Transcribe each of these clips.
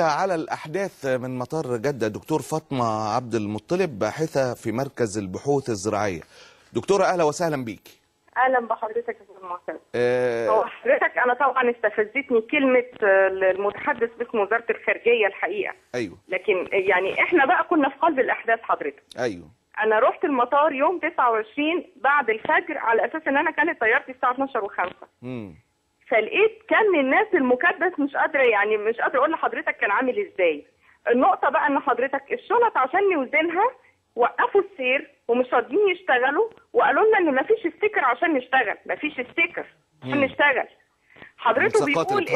على الأحداث من مطار جدة دكتور فاطمة عبد المطلب، باحثة في مركز البحوث الزراعية. دكتورة أهلا وسهلا بيك. اهلا بحضرتك يا استاذ معتز. هو حضرتك انا طبعا استفزتني كلمه المتحدث باسم وزاره الخارجيه الحقيقه. ايوه. لكن يعني احنا بقى كنا في قلب الاحداث حضرتك. ايوه. انا رحت المطار يوم 29 بعد الفجر على اساس ان انا كانت طيارتي الساعه 12:05. فلقيت كم الناس المكدس مش قادره اقول لحضرتك كان عامل ازاي. النقطه بقى ان حضرتك الشنط عشان نوزنها وقفوا السير ومش راضيين يشتغلوا وقالوا لنا ان مفيش ستيكر عشان نشتغل، مفيش ستيكر عشان نشتغل. حضرته بيقول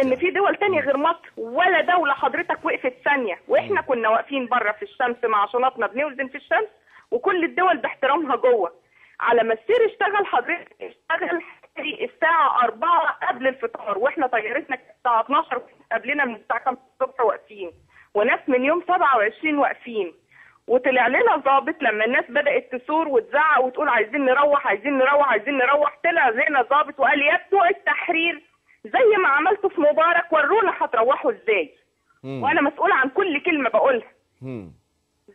ان في دول تانية غير مصر، ولا دولة حضرتك وقفت ثانية، واحنا كنا واقفين بره في الشمس مع شنطنا بنوزن في الشمس وكل الدول باحترامها جوه. على ما السير اشتغل حضرتك اشتغل الساعة 4 قبل الفطار، واحنا طيارتنا الساعة 12 قبلنا من الساعة 5 الصبح واقفين، وناس من يوم 27 واقفين. وطلع لنا ضابط لما الناس بدأت تثور وتزعق وتقول عايزين نروح عايزين نروح عايزين نروح، طلع لنا ضابط وقال يا بتوع التحرير زي ما عملتوا في مبارك ورونا هتروحوا ازاي. وانا مسؤولة عن كل كلمة بقولها.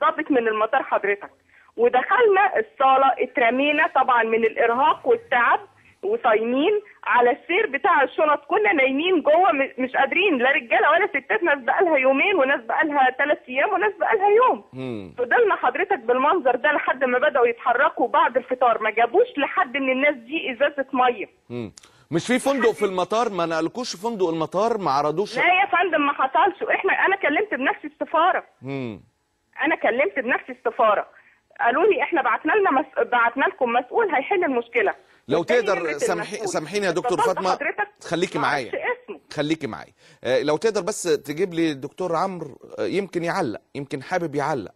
ضابط من المطار حضرتك. ودخلنا الصالة اترمينا طبعا من الارهاق والتعب وصايمين على السير بتاع الشنط، كنا نايمين جوه مش قادرين، لا رجاله ولا ستات، ناس بقالها يومين وناس بقالها 3 ايام وناس بقالها يوم. فضلنا حضرتك بالمنظر ده لحد ما بداوا يتحركوا بعد الفطار، ما جابوش لحد من الناس دي ازازه ميه. مش في فندق في المطار؟ ما نقلكوش فندق المطار؟ ما عرضوش؟ لا يا فندم ما حصلش. انا كلمت بنفسي السفاره. انا كلمت بنفسي السفاره، قالوا لي احنا بعتنا لكم مسؤول هيحل المشكله. لو تقدر سامحيني يا دكتور فاطمه، خليكي معايا لو تقدر بس تجيب لي الدكتور عمرو، يمكن يعلق، يمكن حابب يعلق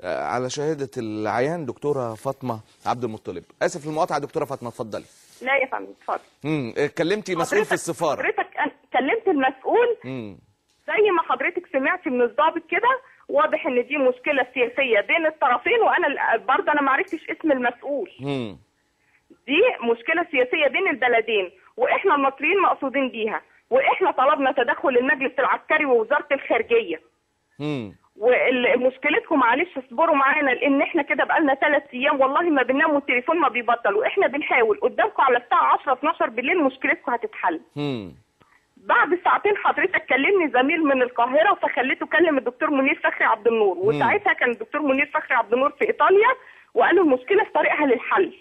على شهاده العيان دكتوره فاطمه عبد المطلب. اسف المقاطعه دكتوره فاطمه، اتفضلي. لا يا فندم اتفضل. كلمتي مسؤول في السفاره؟ حضرتك كلمت المسؤول. زي ما حضرتك سمعتي من الضابط كده، واضح ان دي مشكله سياسيه بين الطرفين، وانا برضه انا ما عرفتش اسم المسؤول. دي مشكله سياسيه بين البلدين، واحنا المصريين مقصودين بيها، واحنا طلبنا تدخل المجلس العسكري ووزاره الخارجيه. ومشكلتكم معلش اصبروا معانا، لان احنا كده بقالنا 3 ايام والله ما بننام والتليفون ما بيبطل، واحنا بنحاول قدامكم على الساعه 10 12 بالليل مشكلتكم هتتحل. بعد ساعتين حضرتك كلمني زميل من القاهره فخليته كلم الدكتور منير فخري عبد النور، وساعتها كان الدكتور منير فخري عبد النور في ايطاليا وقالوا المشكله في طريقها للحل.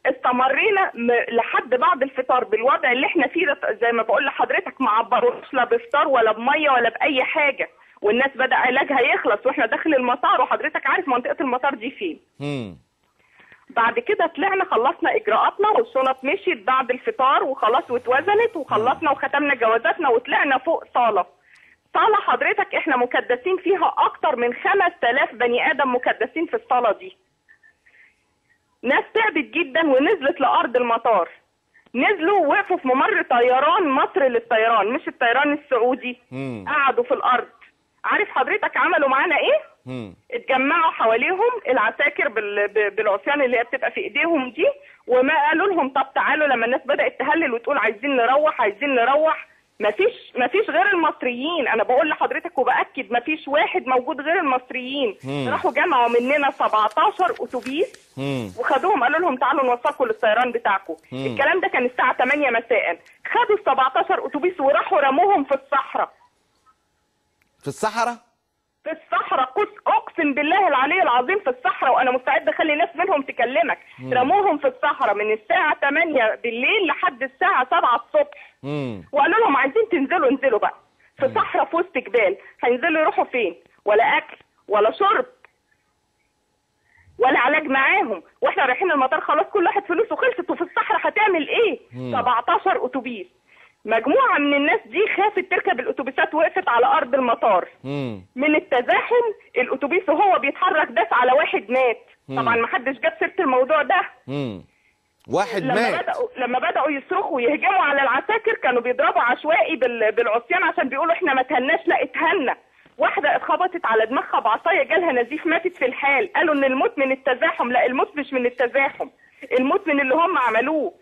استمرينا لحد بعد الفطار بالوضع اللي احنا فيه ده، زي ما بقول لحضرتك ما عبروش لا بفطار ولا بميه ولا باي حاجه، والناس بدا علاجها يخلص واحنا داخل المطار، وحضرتك عارف منطقه المطار دي فين. بعد كده طلعنا خلصنا اجراءاتنا والشنط مشيت بعد الفطار وخلاص واتوزنت وخلصنا وختمنا جوازاتنا وطلعنا فوق صاله حضرتك احنا مكدسين فيها اكتر من 5000 بني ادم مكدسين في الصاله دي. ناس تعبت جدا ونزلت لارض المطار، نزلوا وقفوا في ممر طيران مصر للطيران مش الطيران السعودي. قعدوا في الارض. عارف حضرتك عملوا معانا ايه؟ اتجمعوا حواليهم العساكر بالعصيان اللي هي بتبقى في ايديهم دي، وما قالوا لهم طب تعالوا لما الناس بدات تهلل وتقول عايزين نروح عايزين نروح. مفيش غير المصريين، انا بقول لحضرتك وباكد مفيش واحد موجود غير المصريين. راحوا جمعوا مننا 17 اتوبيس وخدوهم قالوا لهم تعالوا نوصلكم للطيران بتاعكم. الكلام ده كان الساعه 8 مساء. خدوا ال 17 اتوبيس وراحوا رموهم في الصحراء. في الصحراء؟ في الصحراء، اقسم بالله العلي العظيم في الصحراء، وانا مستعد اخلي ناس منهم تكلمك. رموهم في الصحراء من الساعه 8 بالليل لحد الساعه 7 الصبح. وقالوا لهم عايزين تنزلوا انزلوا بقى. في صحراء في وسط جبال، هينزلوا يروحوا فين؟ ولا اكل ولا شرب ولا علاج معاهم، واحنا رايحين المطار خلاص كل واحد فلوسه خلصت، وفي الصحراء هتعمل ايه؟ 17 اتوبيس. مجموعه من الناس دي خافت تركب الاتوبيسات، وقفت على ارض المطار. من التزاحم الاتوبيس وهو بيتحرك داس على واحد مات. طبعا ما حدش جاب سيره الموضوع ده. واحد مات. لما بداوا يصرخوا ويهجموا على العساكر كانوا بيضربوا عشوائي بالعصيان عشان بيقولوا احنا ما اتهناش. لا اتهنى. واحده اتخبطت على دماغها بعصايه جالها نزيف ماتت في الحال. قالوا ان الموت من التزاحم. لا الموت مش من التزاحم، الموت من اللي هم عملوه.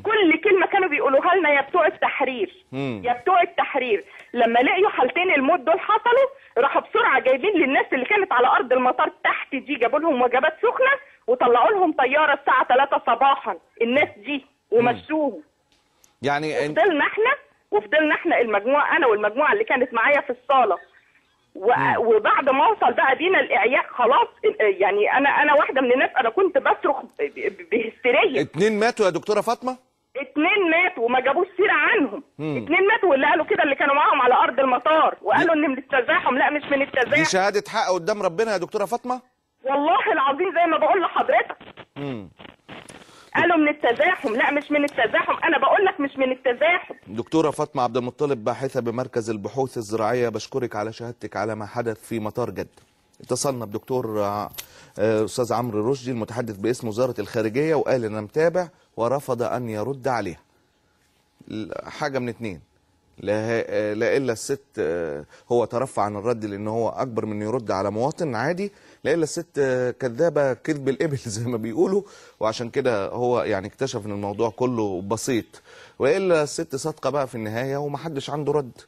كل كلمه كانوا بيقولوها لنا يا بتوع التحرير يا بتوع التحرير. لما لقيوا حالتين الموت دول حصلوا راحوا بسرعه جايبين للناس اللي كانت على ارض المطار تحت دي، جابوا لهم وجبات سخنه وطلعوا لهم طياره الساعه 3 صباحا الناس دي ومشوهم. يعني وفضلنا احنا المجموعه، انا والمجموعه اللي كانت معايا في الصاله، وبعد ما وصل بقى بينا الاعياء خلاص، يعني انا واحده من الناس انا كنت بصرخ بهستيريه. 2 ماتوا يا دكتوره فاطمه؟ 2 ماتوا وما جابوش سيره عنهم. 2 ماتوا واللي قالوا كده اللي كانوا معاهم على ارض المطار، وقالوا ان من التزاحم. لا مش من التزاحم. دي شهاده حق قدام ربنا يا دكتوره فاطمه؟ والله العظيم زي ما بقول لحضرتك. قالوا من التزاحم. لا مش من التزاحم، انا بقول لك مش من التزاحم. دكتوره فاطمه عبد المطلب، باحثه بمركز البحوث الزراعيه، بشكرك على شهادتك على ما حدث في مطار جده. اتصلنا بدكتور استاذ عمرو رشدي المتحدث باسم وزاره الخارجيه، وقال انا متابع، ورفض ان يرد عليها. حاجه من اتنين، لا الا الست هو ترفع عن الرد لان هو اكبر من يرد على مواطن عادي، لا الا الست كذابه كذب الابل زي ما بيقولوا، وعشان كده هو يعني اكتشف ان الموضوع كله بسيط، والا الست صادقه بقى في النهايه ومحدش عنده رد.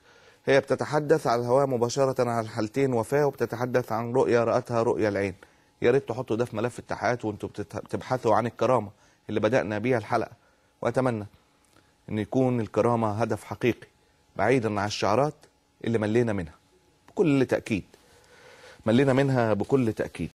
هي بتتحدث على الهواء مباشره عن حالتين وفاه، وبتتحدث عن رؤيه راتها رؤيه العين. يا ريت تحطوا ده في ملف التحقيقات وانتم بتبحثوا عن الكرامه اللي بدانا بيها الحلقه، واتمنى ان يكون الكرامه هدف حقيقي بعيدا عن الشعارات اللي ملينا منها بكل تاكيد، ملينا منها بكل تاكيد.